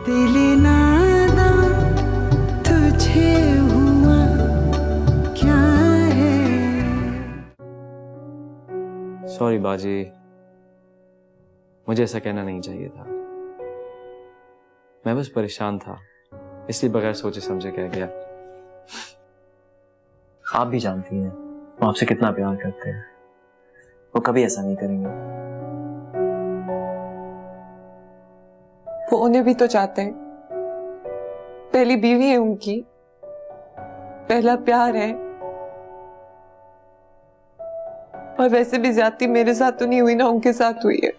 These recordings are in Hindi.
दिल नादा तुझे हुआ क्या है। सॉरी बाजी, मुझे ऐसा कहना नहीं चाहिए था। मैं बस परेशान था, इसलिए बगैर सोचे समझे कह गया। आप भी जानती हैं वो आपसे कितना प्यार करते हैं, वो कभी ऐसा नहीं करेंगे। वो उन्हें भी तो चाहते हैं, पहली बीवी है उनकी, पहला प्यार है। और वैसे भी ज्यादती मेरे साथ तो नहीं हुई ना, उनके साथ हुई है।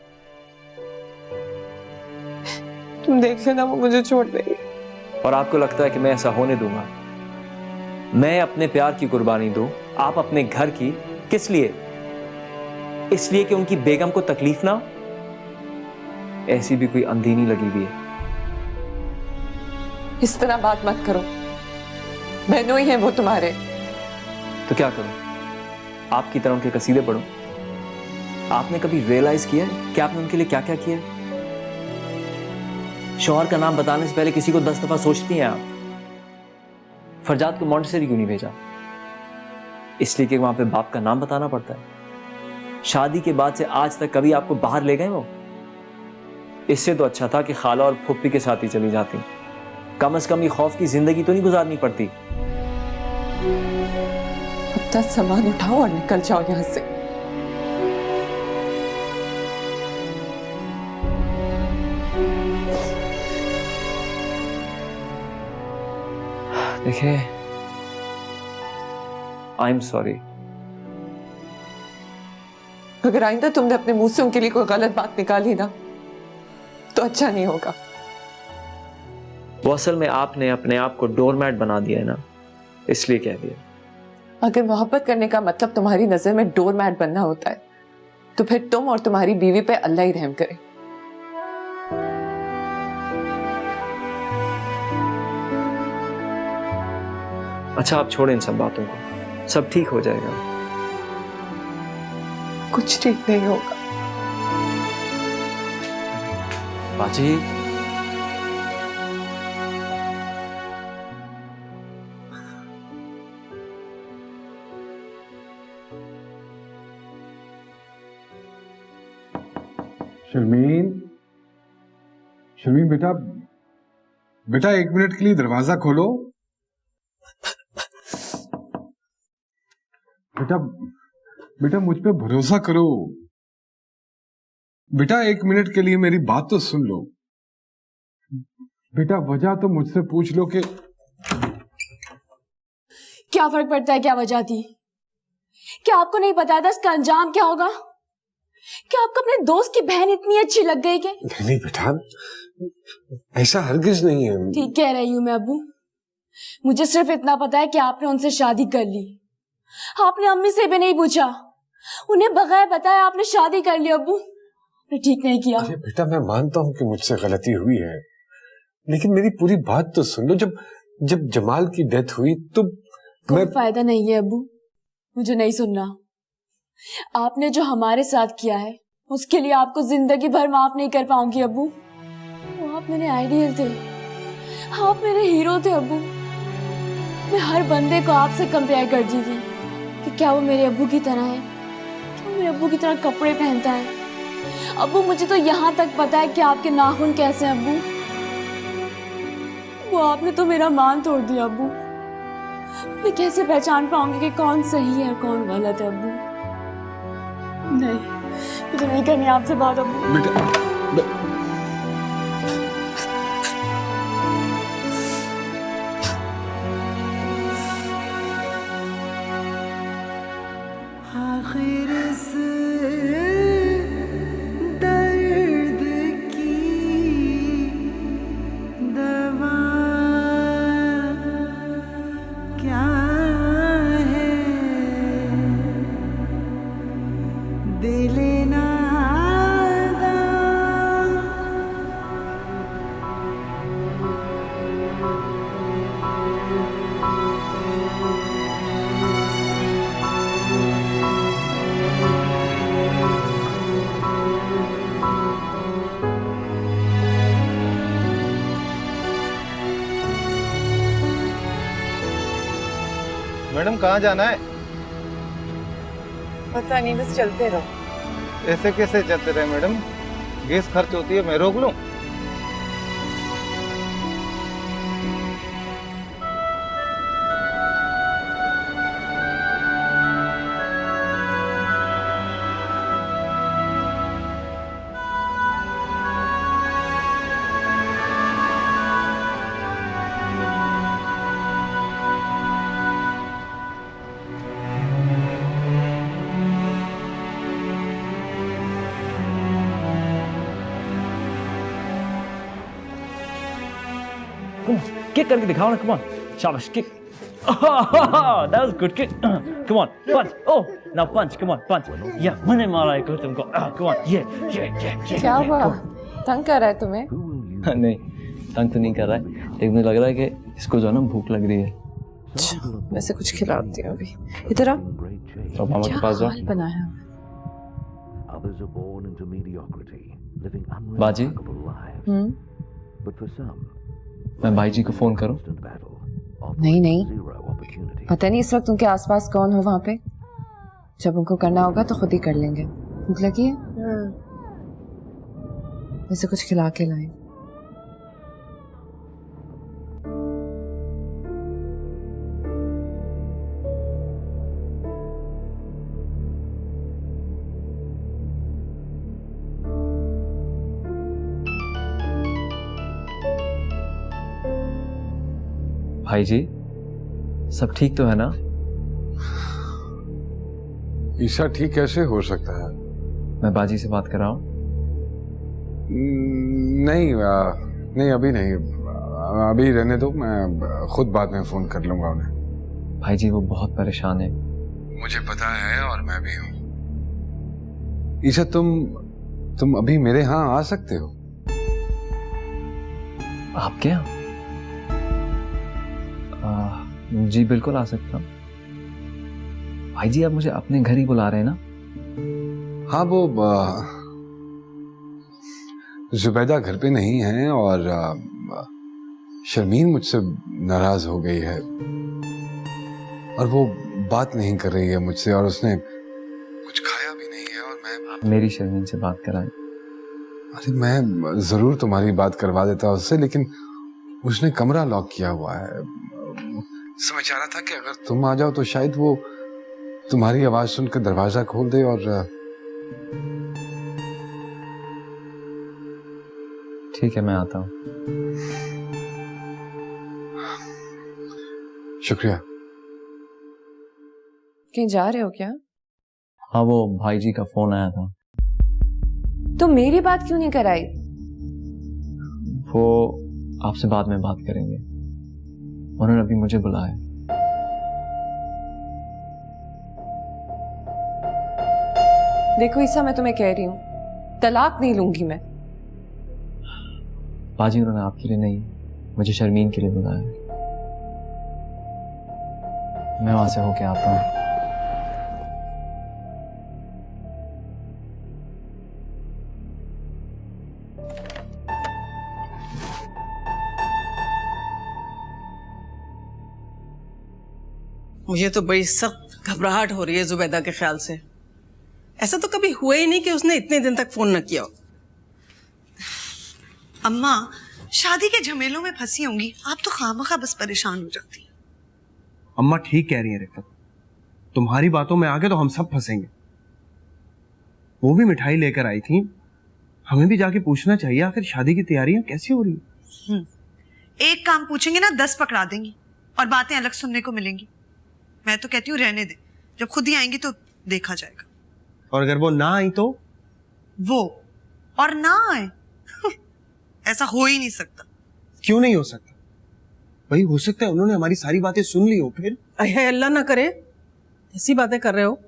तुम देख लेना, वो मुझे छोड़ देंगे। और आपको लगता है कि मैं ऐसा होने दूंगा? मैं अपने प्यार की कुर्बानी दूं, आप अपने घर की? किस लिए? इसलिए कि उनकी बेगम को तकलीफ ना हो? ऐसी भी कोई अंधीनी लगी हुई है। इस तरह बात मत करो, बहनों ही हैं वो तुम्हारे। तो क्या करूं? आपकी तरह उनके कसीदे पढ़ूं? आपने कभी रियलाइज किया है कि आपने उनके लिए क्या क्या किया है? शौहर का नाम बताने से पहले किसी को 10 दफा सोचती हैं आप। फरजाद को मॉन्टेसरी क्यों नहीं भेजा? इसलिए कि वहां पे बाप का नाम बताना पड़ता है। शादी के बाद से आज तक कभी आपको बाहर ले गए वो? इससे तो अच्छा था कि खाला और फुप्पी के साथ ही चली जाती। कम से कम ये खौफ की जिंदगी तो नहीं गुजारनी पड़ती। अपना सामान उठाओ और निकल जाओ यहां से। देखिए, आई एम सॉरी। अगर आइंदा तुमने अपने मुंह से उनके लिए कोई गलत बात निकाली ना, तो अच्छा नहीं होगा। वो असल में आपने अपने आप को डोरमैट बना दिया है ना, इसलिए कह दिया। अगर मोहब्बत करने का मतलब तुम्हारी नजर में डोरमैट बनना होता है, तो फिर तुम और तुम्हारी बीवी पे अल्लाह ही रहम करे। अच्छा, आप छोड़ें इन सब बातों को, सब ठीक हो जाएगा। कुछ ठीक नहीं होगा। बाजी, शर्मीन, शर्मीन बेटा, बेटा 1 मिनट के लिए दरवाजा खोलो। बेटा, बेटा मुझ पे भरोसा करो। बेटा 1 मिनट के लिए मेरी बात तो सुन लो। बेटा वजह तो मुझसे पूछ लो कि क्या फर्क पड़ता है क्या वजह थी? क्या आपको नहीं पता था इसका अंजाम क्या होगा? क्या आपको अपने दोस्त की बहन इतनी अच्छी लग गई कि? नहीं बेटा, ऐसा हरगिज नहीं है। ठीक कह रही हूं मैं अब्बू। मुझे सिर्फ इतना पता है कि आपने उनसे शादी कर ली। आपने अम्मी से भी नहीं पूछा, उन्हें बगैर बताए आपने शादी कर ली। अब्बू, ठीक नहीं किया। अरे बेटा, मैं मानता हूं कि मुझसे गलती हुई है, लेकिन मेरी पूरी बात तो सुन लो। जब जमाल की डेथ हुई तो कोई फायदा नहीं है अब्बू, मुझे नहीं सुनना। आपने जो हमारे साथ किया है उसके लिए आपको जिंदगी भर माफ नहीं कर पाऊंगी अब्बू। वो आप मेरे आइडियल थे, आप मेरे हीरो थे अब्बू। मैं हर बंदे को आपसे कंपेयर करती थी कि क्या वो मेरे अब्बू की तरह है, क्या वो मेरे अब्बू की तरह कपड़े पहनता है। अब्बू, मुझे तो यहाँ तक पता है कि आपके नाखून कैसे हैं अब्बू। वो आपने तो मेरा मान तोड़ दिया अब्बू। मैं कैसे पहचान पाऊंगी कि कौन सही है और कौन गलत है अब्बू? नहीं, मुझे नहीं करनी आपसे बात अब्बू। आखिर से दर्द की दवा क्या है। दिल नादा मैडम कहाँ जाना है? पता नहीं, बस चलते रहो। ऐसे कैसे चलते रहे मैडम? गैस खर्च होती है, मैं रोक लूं? किक करके दिखाओ ना, कम ऑन, शाबाश, kick, that was good kick, come on, punch, oh, now punch, come on, punch, yeah, मैंने मारा एक तुमको, come on, yeah, क्या हुआ? तंग कर रहा है तुम्हें? नहीं, तंग तो नहीं कर रहा है, लेकिन मुझे लग रहा है कि इसको जो है ना भूख लग रही है। वैसे कुछ खिलाती हूँ अभी। इधर आ। तो मामा के पास जाओ। हाल बनाया। बाजी, मैं भाई जी को फोन करूं? नहीं नहीं, पता नहीं इस वक्त उनके आसपास कौन हो वहां पे। जब उनको करना होगा तो खुद ही कर लेंगे। भूख लगी है? वैसे कुछ खिला के लाए। भाई जी, सब ठीक तो है ना? ईशा ठीक कैसे हो सकता है? मैं बाजी से बात कर रहा हूँ। नहीं अभी नहीं, अभी रहने दो, मैं खुद बाद में फोन कर लूंगा उन्हें। भाई जी वो बहुत परेशान है। मुझे पता है और मैं भी हूँ। ईशा तुम अभी मेरे यहाँ आ सकते हो? आपके यहाँ? जी बिल्कुल आ सकता हूँ। भाई जी आप मुझे अपने घर ही बुला रहे हैं ना? हाँ, वो जुबैदा घर पे नहीं है और शर्मीन मुझसे नाराज हो गई है और वो बात नहीं कर रही है मुझसे और उसने कुछ खाया भी नहीं है और मैं मेरी शर्मीन से बात कराएं। अरे मैं जरूर तुम्हारी बात करवा देता उससे, लेकिन उसने कमरा लॉक किया हुआ है। समझ आ रहा था कि अगर तुम आ जाओ तो शायद वो तुम्हारी आवाज सुनकर दरवाजा खोल दे और ठीक है मैं आता हूँ। शुक्रिया। कहीं जा रहे हो क्या? हाँ वो भाई जी का फोन आया था। तो मेरी बात क्यों नहीं कराई? वो आपसे बाद में बात करेंगे, उन्होंने अभी मुझे बुलाया। देखो ईसा, मैं तुम्हें कह रही हूँ, तलाक नहीं लूंगी मैं। बाजी उन्होंने आपके लिए नहीं, मुझे शर्मीन के लिए बुलाया। मैं वहां से होके आता हूँ। मुझे तो बड़ी सख्त घबराहट हो रही है जुबैदा के ख्याल से। ऐसा तो कभी हुआ ही नहीं कि उसने इतने दिन तक फोन न किया हो। अम्मा शादी के झमेलों में फंसी होंगी, आप तो खामखा बस परेशान हो जाती हैं। अम्मा ठीक कह रही है रिफत, तुम्हारी बातों में आगे तो हम सब फंसेंगे। वो भी मिठाई लेकर आई थी, हमें भी जाके पूछना चाहिए आखिर शादी की तैयारियां कैसी हो रही हैं। एक काम पूछेंगे ना 10 पकड़ा देंगी और बातें अलग सुनने को मिलेंगी। मैं तो कहती हूँ रहने दे, जब खुद ही आएंगी तो देखा जाएगा। और अगर वो ना आई तो? वो और ना आए ऐसा हो ही नहीं सकता। क्यों नहीं हो सकता? भाई हो सकता है उन्होंने हमारी सारी बातें सुन ली हो। फिर अरे अल्लाह ना करे, ऐसी बातें कर रहे हो।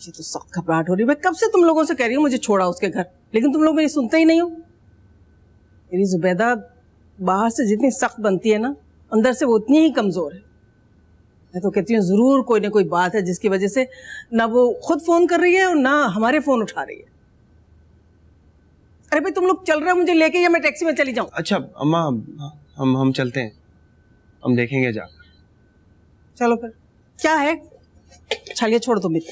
ये तो सख्त घबराहट हो रही है। मैं कब से तुम लोगों से कह रही हूँ मुझे छोड़ा उसके घर, लेकिन तुम लोग मेरी सुनते ही नहीं हो। मेरी जुबैदा बाहर से जितनी सख्त बनती है ना, अंदर से वो उतनी ही कमजोर है। मैं तो कहती हूँ जरूर कोई ना कोई बात है जिसकी वजह से ना वो खुद फोन कर रही है और ना हमारे फोन उठा रही है। अरे भाई तुम लोग चल रहे हो मुझे लेके, या मैं टैक्सी में चली जाऊं? अच्छा अम्मा, हम चलते हैं, हम देखेंगे जाकर। चलो फिर, क्या है? चलिए छोड़ दो मेरी।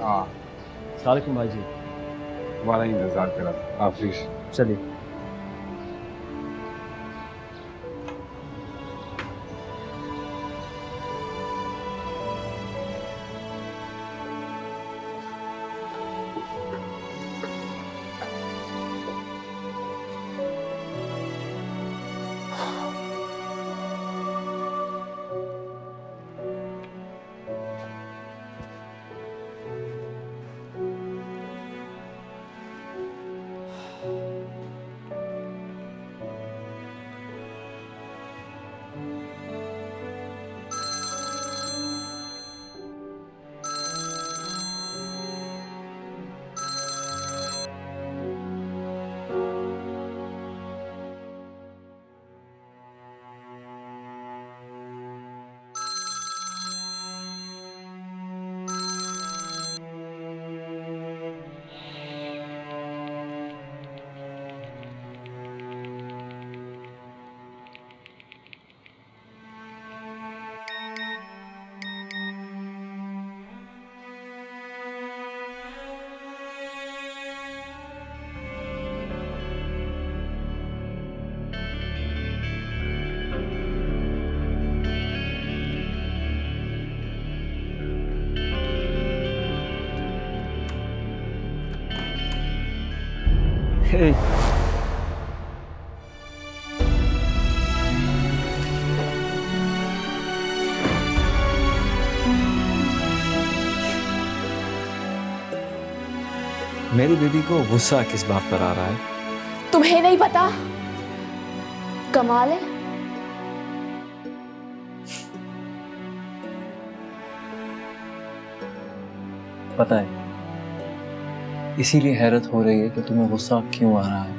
हाँ, सलाम भाई जी। तुम्हारा इंतजार करा था। आप प्लीज चलिए। Hey. मेरी बेबी को गुस्सा किस बात पर आ रहा है? तुम्हें नहीं पता? कमाल है। पता है, इसीलिए हैरत हो रही है कि तुम्हें गुस्सा क्यों आ रहा है।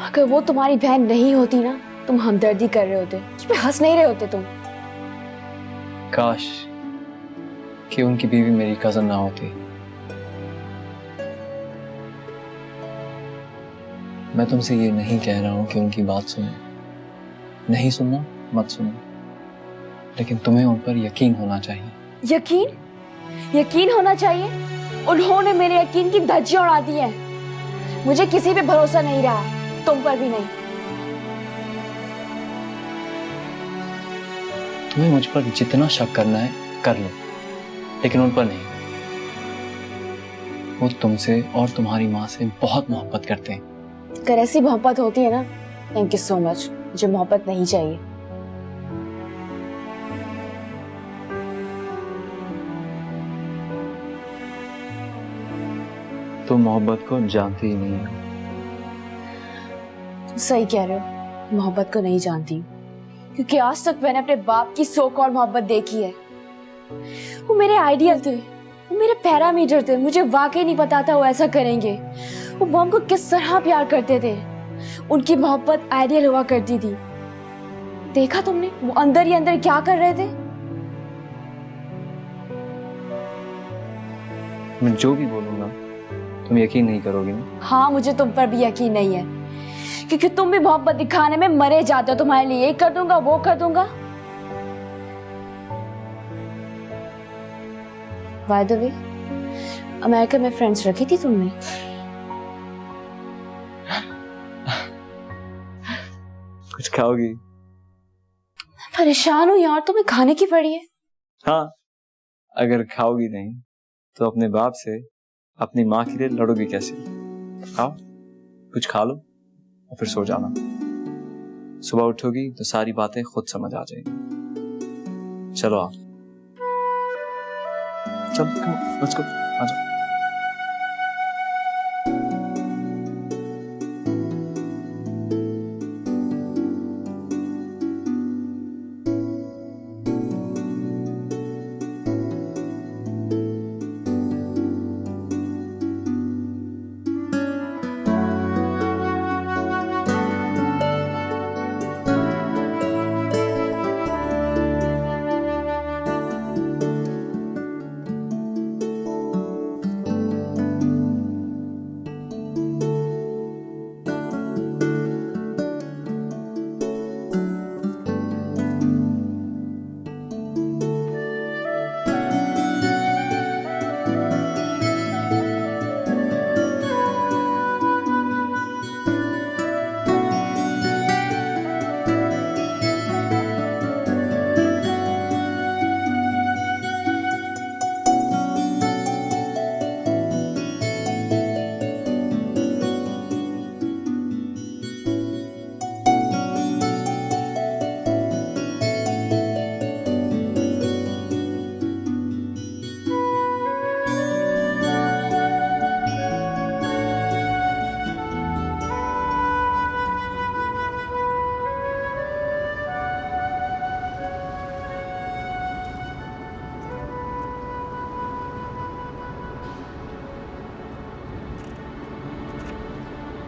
अगर वो तुम्हारी बहन नहीं होती ना, तुम हमदर्दी कर रहे होते, उस पे हंस नहीं रहे होते तुम। काश कि उनकी बीवी मेरी कजन ना होती। मैं तुमसे ये नहीं कह रहा हूं कि उनकी बात सुनो, नहीं सुनना मत सुनो, लेकिन तुम्हें उन पर यकीन होना चाहिए। यकीन? यकीन होना चाहिए? उन्होंने मेरे यकीन की धज्जियां उड़ा दी है। मुझे किसी पे भरोसा नहीं रहा, तुम पर भी नहीं। तुम्हें मुझ पर जितना शक करना है कर लो, लेकिन उन पर नहीं। वो तुमसे और तुम्हारी माँ से बहुत मोहब्बत करते हैं। अगर ऐसी मोहब्बत होती है ना, थैंक यू सो मच, मुझे मोहब्बत नहीं चाहिए। तुम मोहब्बत को जानती ही नहीं हो। सही कह रहे हो, मोहब्बत को नहीं जानती, क्योंकि आज तक मैंने अपने बाप की सो कॉल्ड मोहब्बत देखी है। वो मेरे आइडियल थे, वो मेरे पैरामीटर थे। मुझे वाकई नहीं पता था वो ऐसा करेंगे। वो बम को किस तरह प्यार करते थे। उनकी मोहब्बत आइडियल हुआ करती थी। देखा तुमने वो अंदर ही अंदर क्या कर रहे थे? मैं जो भी बोलूंगा तुम यकीन नहीं करोगी ना? हाँ, मुझे तुम पर भी यकीन नहीं है, क्योंकि तुम भी मोहब्बत दिखाने में मरे जाते हो। तुम्हारे लिए ये कर दूंगा, वो कर दूंगा। बाय द वे, अमेरिका में फ्रेंड्स रखी थी तुमने? कुछ खाओगी? परेशान हूँ यार, तुम्हें खाने की पड़ी है। हाँ, अगर खाओगी नहीं तो अपने बाप से अपनी माँ के लिए लड़ोगी कैसे? आओ कुछ खा लो और फिर सो जाना। सुबह उठोगी तो सारी बातें खुद समझ आ जाएंगी। चलो आओ, चलो लेट्स गो, आ जाओ।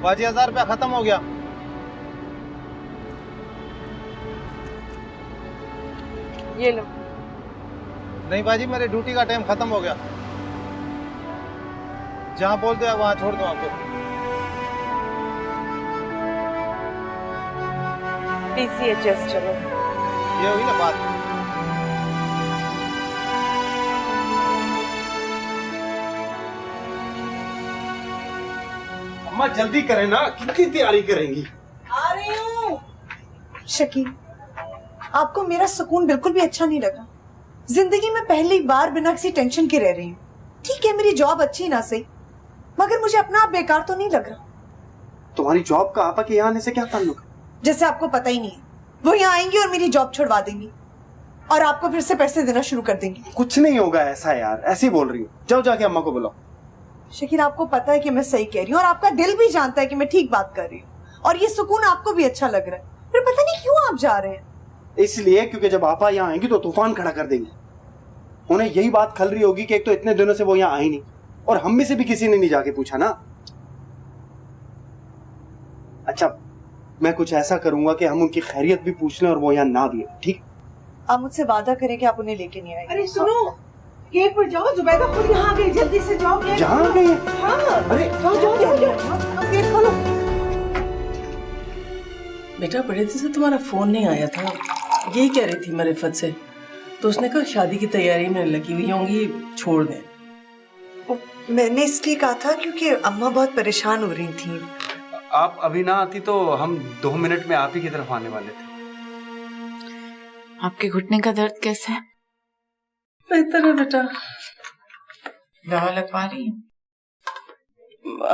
बाजी 1000 रुपया खत्म हो गया। ये लो। नहीं बाजी, मेरी ड्यूटी का टाइम खत्म हो गया। जहाँ बोल दो वहाँ छोड़ दो आपको। PCHS चलो। ये हुई ना बात। अम्मा जल्दी करें ना, कितनी तैयारी करेंगी? आ रही हूँ। शकील, आपको मेरा सुकून बिल्कुल भी अच्छा नहीं लगा। जिंदगी में पहली बार बिना किसी टेंशन के रह रही हूँ। ठीक है, मेरी जॉब अच्छी ना सही, मगर मुझे अपना आप बेकार तो नहीं लग रहा। तुम्हारी जॉब का आपा के यहाँ आने से क्या ताल्लुक? जैसे आपको पता ही नहीं है, वो यहाँ आएंगी और मेरी जॉब छुड़वा देंगी और आपको फिर से पैसे देना शुरू कर देंगी। कुछ नहीं होगा ऐसा यार, ऐसे ही बोल रही हूँ। जाओ जाके अम्मा को बुलाओ। शकील, आपको पता है कि मैं सही कह रही हूँ और आपका दिल भी जानता है कि मैं ठीक बात कर रही हूँ और ये सुकून आपको भी अच्छा लग रहा है, फिर पता नहीं क्यों आप जा रहे हैं। इसलिए क्योंकि जब आपा यहाँ आएंगी तो तूफान खड़ा कर देंगे। उन्हें यही बात खल रही होगी कि एक तो इतने दिनों से वो यहाँ आई नहीं और हम में से भी किसी ने नहीं जाके पूछा ना। अच्छा, मैं कुछ ऐसा करूंगा कि हम उनकी खैरियत भी पूछ लें और वो यहाँ ना भी आए, ठीक? आप मुझसे वादा करें कि आप उन्हें लेके नहीं आएंगे। अरे सुनो, गेट पर जाओ, जुबैदा खुद यहाँ आ गई, जल्दी से जाओ। जहाँ आ गई है? हाँ, अरे जाओ जाओ जाओ जाओ, गेट खोलो। बेटा, बड़े दिन से तुम्हारा फोन नहीं आया था। यही कह रही थी मैं रिफत से, तो उसने कहा शादी की तैयारी में लगी हुई होंगी, छोड़ दें। मैंने इसलिए कहा था क्योंकि अम्मा बहुत परेशान हो रही थी। आप अभी ना आती तो हम 2 मिनट में आप ही की तरफ आने वाले थे। आपके घुटने का दर्द कैसा है? बेहतर है बेटा। दवा लगवा रही है?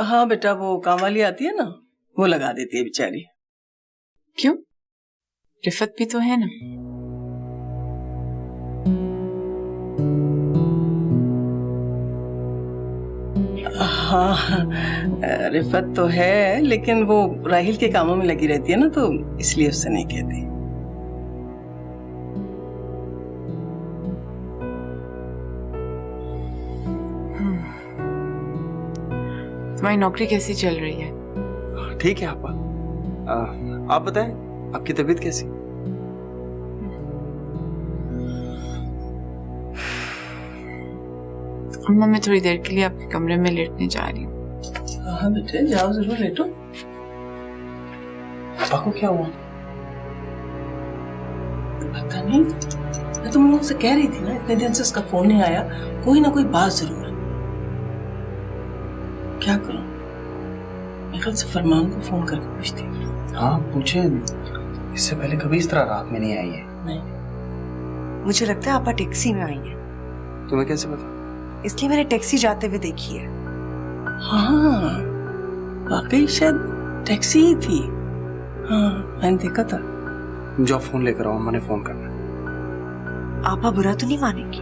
हाँ बेटा, वो काम वाली आती है ना, वो लगा देती है बेचारी। क्यों? रिफत भी तो है ना। हाँ, रिफत तो है, लेकिन वो राहिल के कामों में लगी रहती है ना, तो इसलिए उससे नहीं कहती। तुम्हारी नौकरी कैसी चल रही है? ठीक है आपा। आप बताएं, आपकी तबीयत कैसी? अम्मा, मैं थोड़ी देर के लिए आपके कमरे में लेटने जा रही हूँ। हाँ बेटे, जाओ, जरूर लेटो। पापा को क्या हुआ? पता नहीं, मैं तुम लोगों से कह रही थी ना, इतने दिन से उसका फोन नहीं आया, कोई ना कोई बात जरूर है। क्या करूं? मैं कल से फरमान को फोन करके पूछती हूँ। हाँ पूछे, इससे पहले कभी इस तरह रात में नहीं आई है। नहीं, मुझे लगता है आप टैक्सी में आई हैं, तुम्हें कैसे पता? इसलिए मैंने टैक्सी जाते हुए देखी है। हाँ वाकई शायद टैक्सी ही थी। हाँ, मैंने देखा था। जाओ फोन लेकर आओ, मैंने फोन करना। आपा बुरा तो नहीं मानेंगी?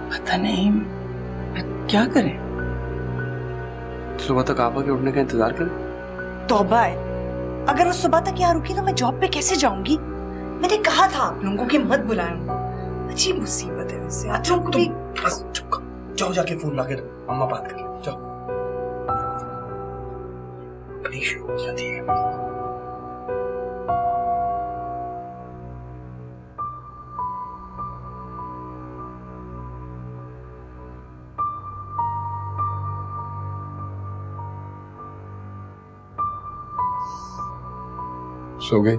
पता नहीं क्या करें। सुबह तक आपा के उठने का इंतजार करें। तौबा है, अगर वो सुबह तक यहाँ रुकी तो मैं जॉब पे कैसे जाऊंगी? मैंने कहा था आप लोगों को कि मत बुलाएं उनको। अजीब मुसीबत है वैसे। आप लोगों को भी चुप कर, जाओ जाके फोन लाकर अम्मा बात कर ले, जाओ। बड़ी शुरू हो जाती है। सो गई?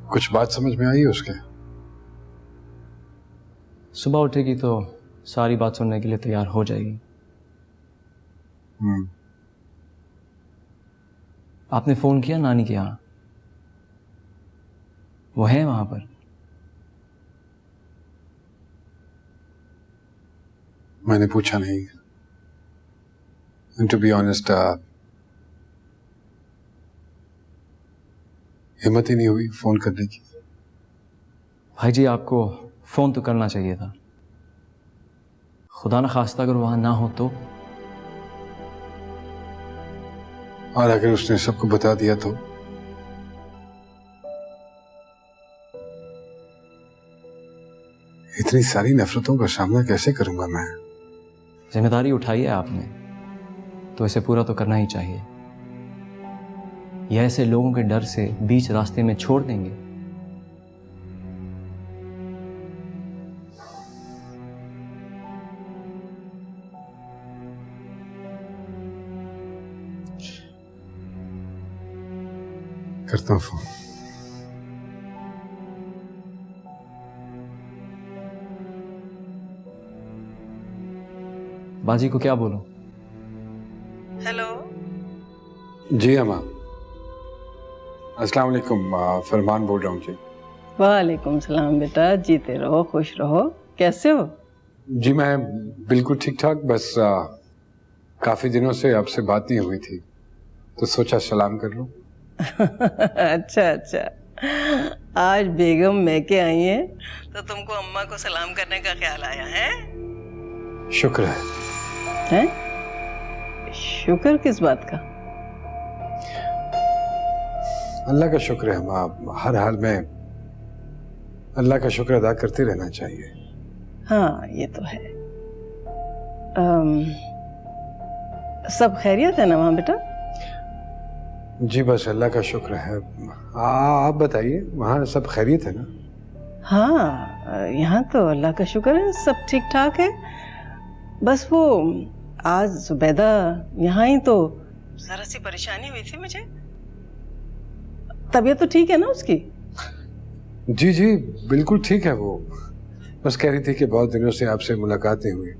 कुछ बात समझ में आई है उसके? सुबह उठेगी तो सारी बात सुनने के लिए तैयार हो जाएगी। आपने फोन किया नानी के यहाँ? वो है वहां पर? मैंने पूछा नहीं। टू बी ऑनेस्ट, हिम्मत ही नहीं हुई फोन करने की। भाई जी, आपको फोन तो करना चाहिए था। खुदा न खास्ता अगर वहां ना हो तो? और अगर उसने सबको बता दिया तो? इतनी सारी नफरतों का सामना कैसे करूंगा मैं? जिम्मेदारी उठाई है आपने, तो इसे पूरा तो करना ही चाहिए। यह ऐसे लोगों के डर से बीच रास्ते में छोड़ देंगे? करता हूँ फोन। बाजी को क्या बोलूं? हेलो। जी अम्मा, अस्सलाम वालेकुम। फरमान बोल रहा हूँ जी। वालेकुम सलाम बेटा, जीते रहो खुश रहो। कैसे हो? जी मैं बिल्कुल ठीक ठाक, बस काफी दिनों से आपसे बात नहीं हुई थी तो सोचा सलाम कर लूं। अच्छा अच्छा, आज बेगम मैके आई है तो तुमको अम्मा को सलाम करने का ख्याल आया है? शुक्र है। हैं? शुक्र किस बात का? अल्लाह का शुक्र है अम्मा, हर हाल में अल्लाह का शुक्र अदा करते रहना चाहिए। हाँ ये तो है। सब खैरियत है ना वहाँ बेटा? जी बस अल्लाह का शुक्र है। आप बताइए, वहाँ सब खैरियत है ना? हाँ यहाँ तो अल्लाह का शुक्र है, सब ठीक ठाक है। बस वो आज जुबैदा यहाँ ही तो जरा सी परेशानी हुई थी मुझे। तबीयत तो ठीक है ना उसकी? जी जी बिल्कुल ठीक है। वो बस कह रही थी कि बहुत दिनों से आपसे मुलाकात नहीं हुई,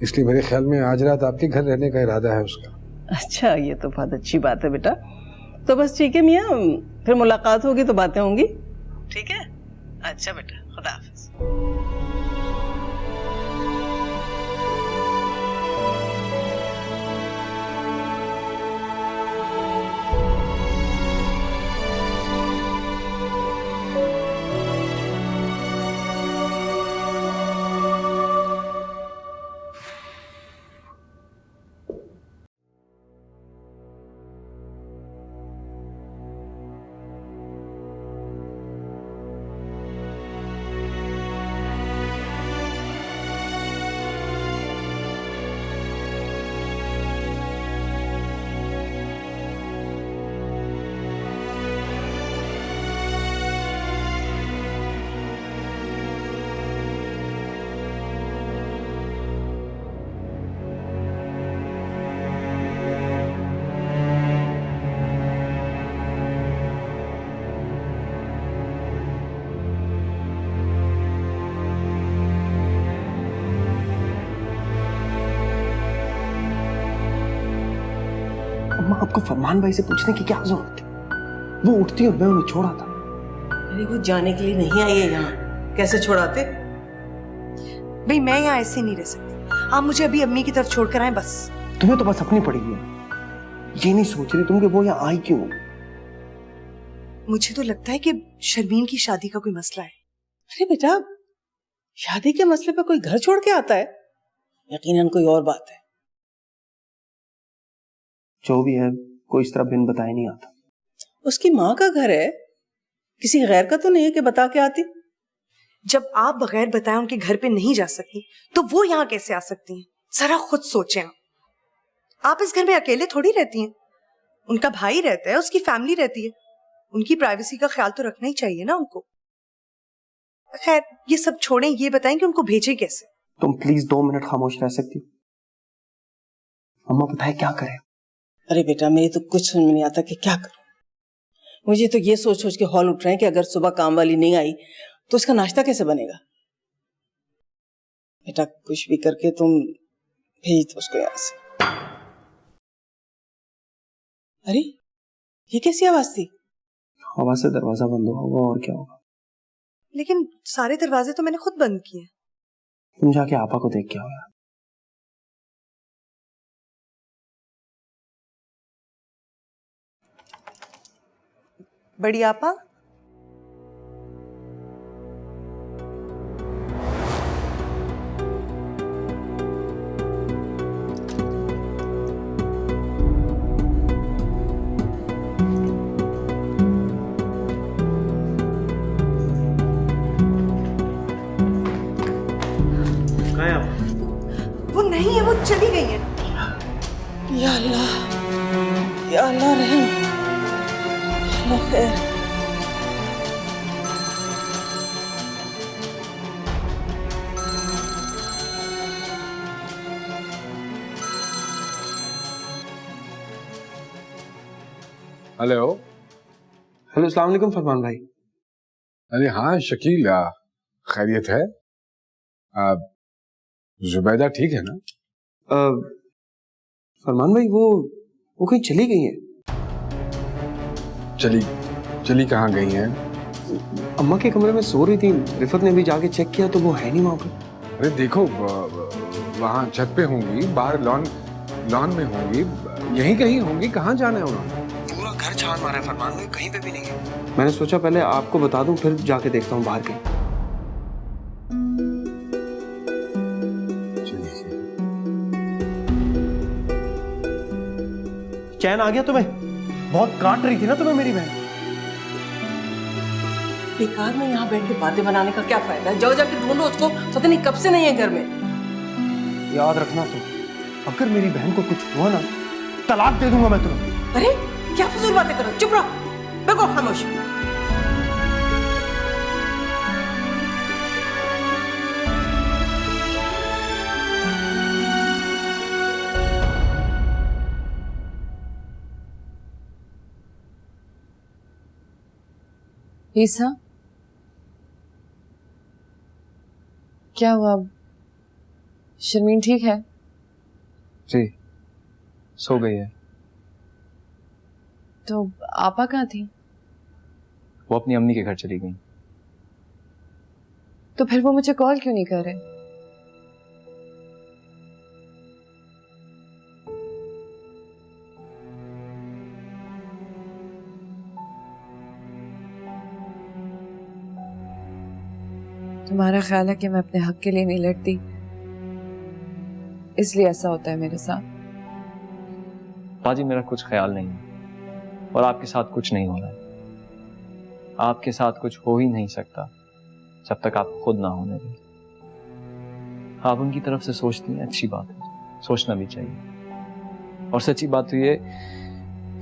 इसलिए मेरे ख्याल में आज रात आपके घर रहने का इरादा है उसका। अच्छा ये तो बहुत अच्छी बात है बेटा। तो बस ठीक है मियाँ, फिर मुलाकात होगी तो बातें होंगी। ठीक है, अच्छा बेटा, खुदा हाफिज। अम्मा आपको फरमान भाई से पूछने की क्या जरूरत थी? वो उठती और मैं उन्हें छोड़ा था। अरे वो जाने के लिए नहीं आई है यहाँ, कैसे छोड़ाते? भाई मैं यहाँ ऐसे नहीं रह सकती, आप मुझे अभी अम्मी की तरफ छोड़कर आए बस। तुम्हें तो बस अपनी पड़ी है, ये नहीं सोच रही तुम कि वो यहाँ आई क्यों? मुझे तो लगता है कि शर्मीन की शादी का कोई मसला है। अरे बेटा, शादी के मसले पे कोई घर छोड़ के आता है? यकीनन कोई और बात है। जो भी है, कोई इस तरह बिन बताए नहीं आता। उसकी माँ का घर है, किसी गैर का तो नहीं है कि बता के आती। जब आप बगैर बताए उनके घर पे नहीं जा सकती तो वो यहाँ कैसे आ सकती हैं? जरा खुद सोचें आप इस घर में अकेले थोड़ी रहती हैं, उनका भाई रहता है, उसकी फैमिली रहती है, उनकी प्राइवेसी का ख्याल तो रखना ही चाहिए ना उनको। खैर ये सब छोड़ें, ये बताएं कि उनको भेजे कैसे? तुम प्लीज 2 मिनट खामोश रह सकती हो? अम्मा बताए क्या करें? अरे बेटा, मेरी तो कुछ समझ में नहीं आता कि क्या करूं। मुझे तो ये सोच सोच के हौल उठ रहे हैं कि अगर सुबह काम वाली नहीं आई तो उसका नाश्ता कैसे बनेगा। बेटा कुछ भी करके तुम भेज दो उसको यहाँ से। अरे ये कैसी आवाज थी? हवा से दरवाजा बंद होगा और क्या होगा। लेकिन सारे दरवाजे तो मैंने खुद बंद किए। तुम जाके आपा को देख के आओ यार। बड़ी आपा, या अल्लाह रहम, अल्लाह खैर। हेलो। हेलो, अस्सलाम वालेकुम फरमान भाई। अरे हाँ शकील, खैरियत है? जुबैदा ठीक है ना? फरमान भाई वो कहीं चली गई है। चली कहाँ गई हैं? अम्मा के कमरे में सो रही थी, रिफत ने भी जाके चेक किया तो वो है नहीं वहां पर। अरे देखो, वहाँ छत पे होंगी, बाहर लॉन में होंगी, यहीं कहीं होंगी। कहाँ जाना है उन्होंने? पूरा घर छान मारा है फरमान भाई, कहीं पे भी नहीं है। मैंने सोचा पहले आपको बता दूं, फिर जाके देखता हूँ बाहर कहीं। चैन आ गया तुम्हें? बहुत काट रही थी ना तुम्हें मेरी बहन। बेकार में यहाँ बैठ के बातें बनाने का क्या फायदा है? जाओ जाके ढूंढो उसको, पता नहीं कब से नहीं है घर में। याद रखना तुम, अगर मेरी बहन को कुछ हुआ ना, तलाक दे दूंगा मैं तुम्हें। अरे क्या फजूल बातें करो, चुप रहो, बिल्कुल खामोश। ईसा, क्या हुआ? अब शर्मीन ठीक है? जी, सो गई है। तो आपा कहाँ थी? वो अपनी अम्मी के घर चली गई। तो फिर वो मुझे कॉल क्यों नहीं कर रहे? तुम्हारा ख्याल है कि मैं अपने हक के लिए नहीं लड़ती, इसलिए ऐसा होता है मेरे साथ? बाजी, मेरा कुछ ख्याल नहीं है और आपके साथ कुछ नहीं हो रहा है। आपके साथ कुछ हो ही नहीं सकता जब तक आप खुद ना होने दें। आप उनकी तरफ से सोचती हैं, अच्छी बात है, सोचना भी चाहिए। और सच्ची बात तो ये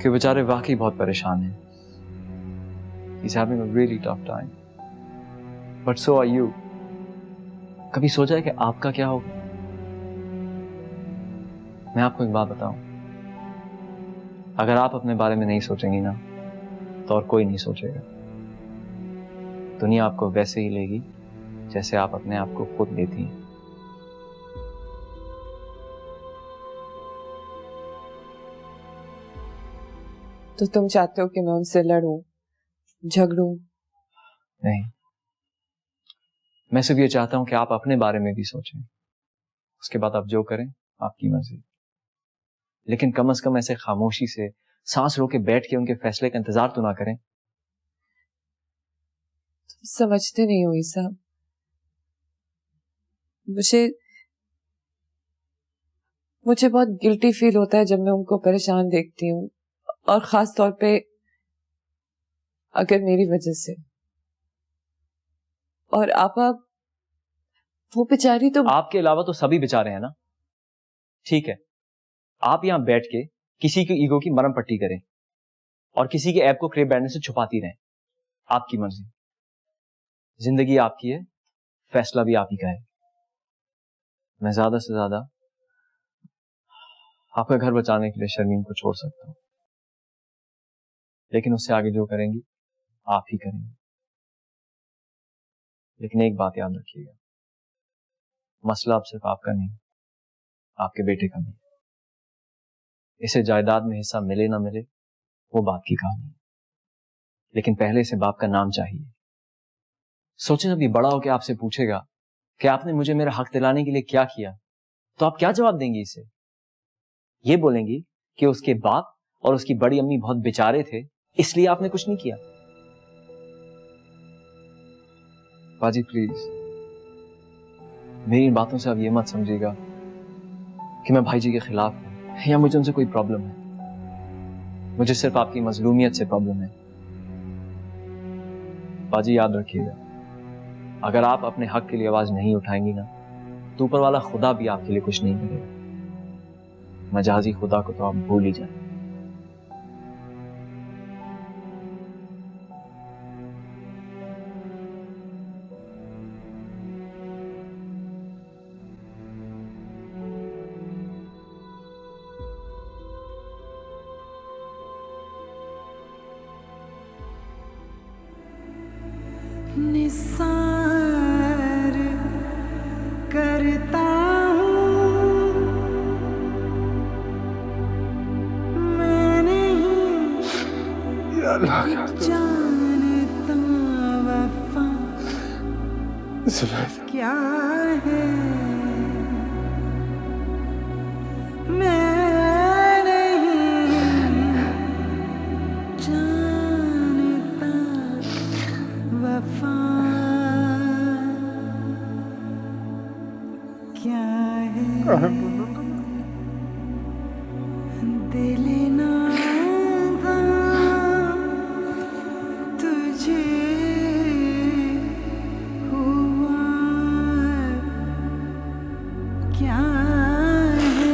कि बेचारे वाकई बहुत परेशान हैं। He's having a really tough time. But so are you. कभी सोचा है कि आपका क्या होगा? मैं आपको एक बात बताऊं, अगर आप अपने बारे में नहीं सोचेंगी ना, तो और कोई नहीं सोचेगा। दुनिया आपको वैसे ही लेगी जैसे आप अपने आप को खुद लेती हैं। तो तुम चाहते हो कि मैं उनसे लड़ूं, झगड़ूं? नहीं, मैं सिर्फ ये चाहता हूं कि आप अपने बारे में भी सोचें। उसके बाद आप जो करें आपकी मर्जी, लेकिन कम से कम ऐसे खामोशी से सांस रोके बैठ के उनके फैसले का इंतजार तो ना करें। तुम समझते नहीं हो ईसा, मुझे बहुत गिल्टी फील होता है जब मैं उनको परेशान देखती हूँ, और खास तौर पे अगर मेरी वजह से। और आपा, वो बेचारी तो आपके अलावा तो सभी बेचारे हैं ना। ठीक है, आप यहां बैठ के किसी की ईगो की मरम पट्टी करें और किसी के ऐप को क्रेप बैंडने से छुपाती रहें, आपकी मर्जी। जिंदगी आपकी है, फैसला भी आप ही का है। मैं ज्यादा से ज्यादा आपका घर बचाने के लिए शर्मीन को छोड़ सकता हूं, लेकिन उससे आगे जो करेंगी आप ही करेंगे। लेकिन एक बात याद रखिएगा, मसला अब सिर्फ आपका नहीं, आपके बेटे का भी है। इसे जायदाद में हिस्सा मिले ना मिले वो बाप की कहानी है, लेकिन पहले इसे बाप का नाम चाहिए। सोचे जब ये बड़ा होकर आपसे पूछेगा कि आपने मुझे मेरा हक दिलाने के लिए क्या किया, तो आप क्या जवाब देंगी इसे? ये बोलेंगी कि उसके बाप और उसकी बड़ी अम्मी बहुत बेचारे थे, इसलिए आपने कुछ नहीं किया। बाजी प्लीज, मेरी इन बातों से आप ये मत समझिएगा कि मैं भाई जी के खिलाफ हूं या मुझे उनसे कोई प्रॉब्लम है। मुझे सिर्फ आपकी मजलूमियत से प्रॉब्लम है। बाजी याद रखिएगा, अगर आप अपने हक के लिए आवाज नहीं उठाएंगी ना, तो ऊपर वाला खुदा भी आपके लिए कुछ नहीं करेगा। मजाजी खुदा को तो आप भूल ही जाए। निसार करता हूँ मैं नहीं जानता वफा क्या है मैं नहीं जानता वफा क्या है दिल नादा तुझे हुआ क्या है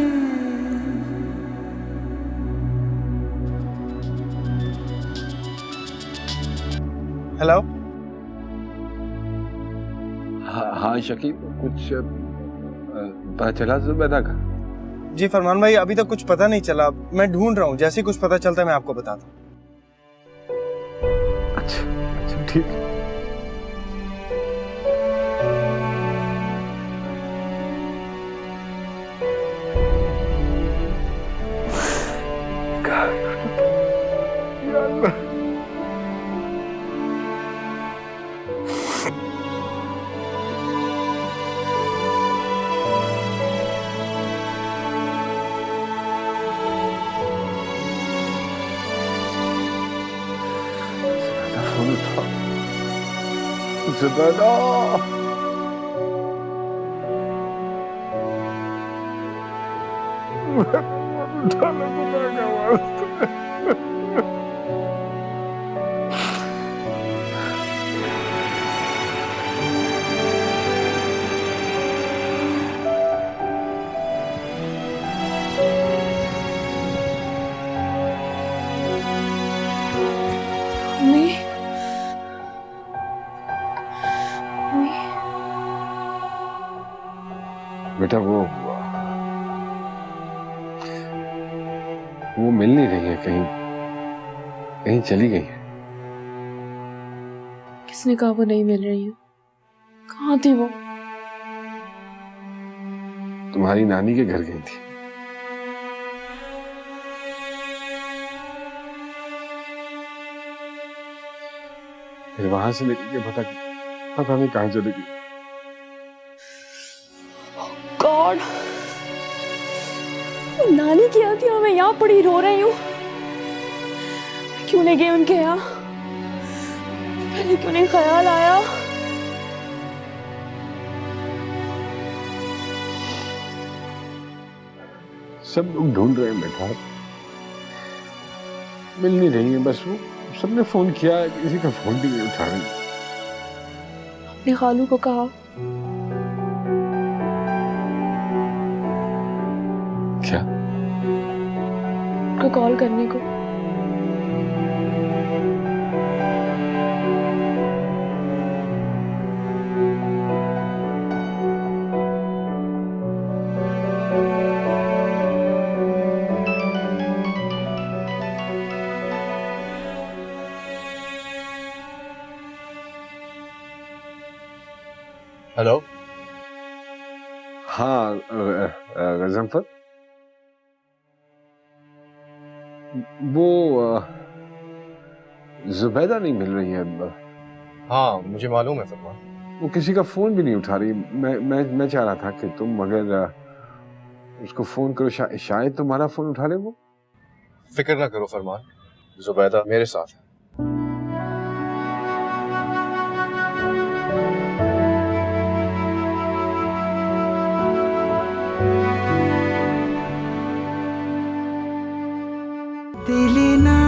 हेलो। हाँ शकीब, कुछ पता चला जुबैदा का? जी फरमान भाई, अभी तक कुछ पता नहीं चला। मैं ढूंढ रहा हूँ, जैसे ही कुछ पता चलता है मैं आपको बताता हूँ। अच्छा अच्छा ठीक है। जुबैदा मम्मी बेटा वो मिल नहीं रही है, कहीं कहीं चली गई है। किसने कहा वो नहीं मिल रही है? कहाँ थी वो? तुम्हारी नानी के घर गई थी। फिर वहां से निकल के पता नहीं कहां चली गई। गॉड, नानी की आती और मैं यहाँ पड़ी रो रही हूँ। क्यों नहीं गई उनके यहाँ? पहले क्यों नहीं ख्याल आया? सब लोग ढूंढ रहे हैं बेटा, मिल नहीं रही है। बस वो सबने फोन किया है, किसी का फोन भी नहीं उठा रही। अपने खालू को कहा? क्या? को कॉल करने को। हेलो। हाँ गजनफर, वो जुबैदा नहीं मिल रही है। हाँ मुझे मालूम है फरमान। वो किसी का फोन भी नहीं उठा रही। मैं चाह रहा था कि तुम अगर उसको फोन करो, शायद तुम्हारा फोन उठा ले वो। फिक्र ना करो फरमान, जुबैदा मेरे साथ है। दिल ना